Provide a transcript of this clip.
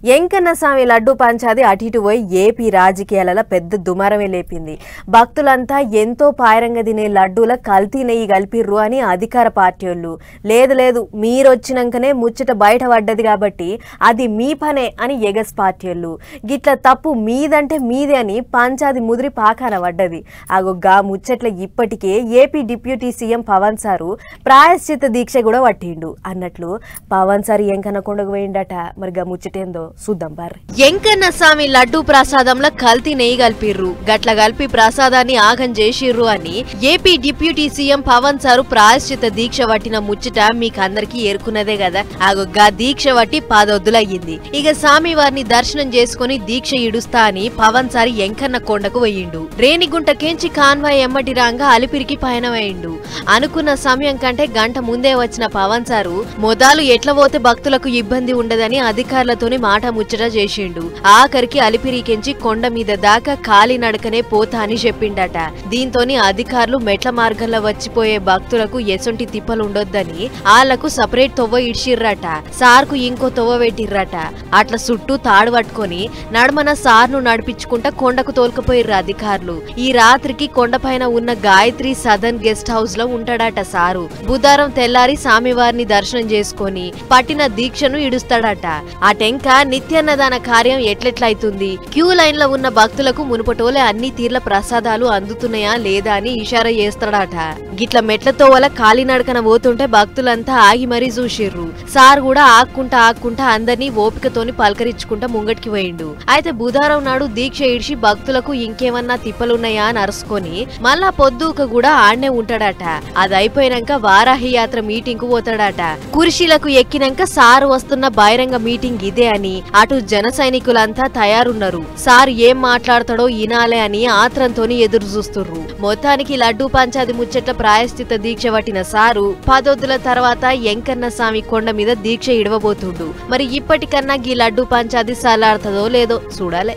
ఎంకన్నస్వామి లడ్డు పంచాది అటు ఇటు పోయి ఏపీ రాజకీయాలలో పెద్ద దుమారమే లేపింది. భక్తులంతా ఎంతో పాయరంగా తినే లడ్డూల కల్తీ నెయ్యి కలిపిర్రు అని అధికార పార్టీలు, లేదు లేదు మీరొచ్చినాకనే ముచ్చట బయట పడ్డది కాబట్టి అది మీ పనే అని ఎగస్ పార్టీలు, గిట్ల తప్పు మీదంటే మీదే అని పంచాది ముదిరి పాకాన పడ్డది. అగొగ్గా ముచ్చట్ల ఇప్పటికే AP deputy CM Pawan sir ప్రాయశ్చిత దీక్ష కూడా పట్టిండు అన్నట్లు పవన్ సార్ ఎంకన్నకొండకు పోయిండట. మరిగా ముచ్చటేందో చూద్దాం బార్. ఎంకన్నస్వామి లడ్డు ప్రసాదంలో కల్తీ నెయ్యి కలిపిర్రు, గట్ల కలిపి ప్రసాదాన్ని ఆగం చేసిర్రు అని AP deputy CM Pawan sir ప్రాయశ్చిత దీక్ష పట్టిన ముచ్చట మీకందరికీ ఏరుకున్నదే కదా. ఆగొగ్గా దీక్ష పట్టి 10 వద్దులయ్యింది. ఇక స్వామి వారిని దర్శనం చేసుకుని దీక్ష ఇడుస్తా అని పవన్ సారి ఎంకన్నకొండకు పోయిండు. రేణిగుంటకేంచి కాన్వాయ్ ఎమ్మటి రాంగా అలిపిరికి పయనమైండు. అనుకున్న సమయం కంటే గంట ముందే వచ్చిన పవన్ సారు మొదలు ఎట్ల పోతే భక్తులకు ఇబ్బంది ఉండదని అధికారులతోని మాట ముచ్చట చేసిండు. ఆఖరికి అలిపిరికెంచి కొండ మీద దాకా ఖాళీ నడకనే పోతా అని చెప్పిండట. దీంతోని అధికారులు మెట్ల మార్గంలో వచ్చిపోయే భక్తులకు ఎసొంటి తిప్పలు ఉండొద్దని ఆళ్లకు సపరేట్ తొవ్వ ఇడ్చిర్రట. సార్కు ఇంకో తొవ్వ పెట్టిర్రట. అట్లా చుట్టూ తాడు పట్టుకొని నడమన సార్ను నడిపించుకుంటా కొండకు తోలుకుపోయిర్రు అధికారులు. ఈ రాత్రికి కొండపైన ఉన్న గాయత్రి సదన్ గెస్ట్ హౌస్ లో ఉంటాడట సారు. బుధవారం తెల్లారి స్వామివారిని దర్శనం చేసుకొని పట్టిన దీక్షను ఇడుస్తాడట. ఆ టెంక నిత్యాన్నదాన కార్యం ఎట్లెట్లయితుంది, క్యూ లైన్ లో ఉన్న భక్తులకు మునుపటోలే అన్ని తీర్ల ప్రసాదాలు అందుతున్నాయా లేదా అని ఇషారా చేస్తాడట. గిట్ల మెట్లతో వల్ల కాలినడకన పోతుంటే భక్తులంతా ఆగి మరీ చూసిర్రు. సార్ కూడా ఆక్కుంటా అందరినీ ఓపికతోని పలకరించుకుంటా ముంగటికి పోయిండు. అయితే బుధవారం నాడు దీక్ష ఇడిచి భక్తులకు ఇంకేమన్నా తిప్పలున్నాయా అని అరుసుకొని మళ్ళా పొద్దుక కూడా ఆడనే ఉంటాడట. అది అయిపోయినాక వారాహి యాత్ర మీటింగ్ కు పోతాడట. కుర్చీలకు ఎక్కినాక సార్ వస్తున్న బహిరంగ మీటింగ్ ఇదే అని అటు జన సైనికులంతా తయారున్నారు. సార్ ఏం మాట్లాడతాడో ఇనాలే అని ఆత్రంతోని ఎదురు చూస్తుర్రు. మొత్తానికి లడ్డూ పంచాది ముచ్చట్ల ప్రాయశ్చిత దీక్ష పట్టిన సారు 10 వద్దుల తర్వాత ఎంకన్నస్వామి కొండ మీద దీక్ష ఇడవబోతుండు. మరి ఇప్పటికన్నా గీ లడ్డూ పంచాది సలాడుతుందో లేదో చూడాలే.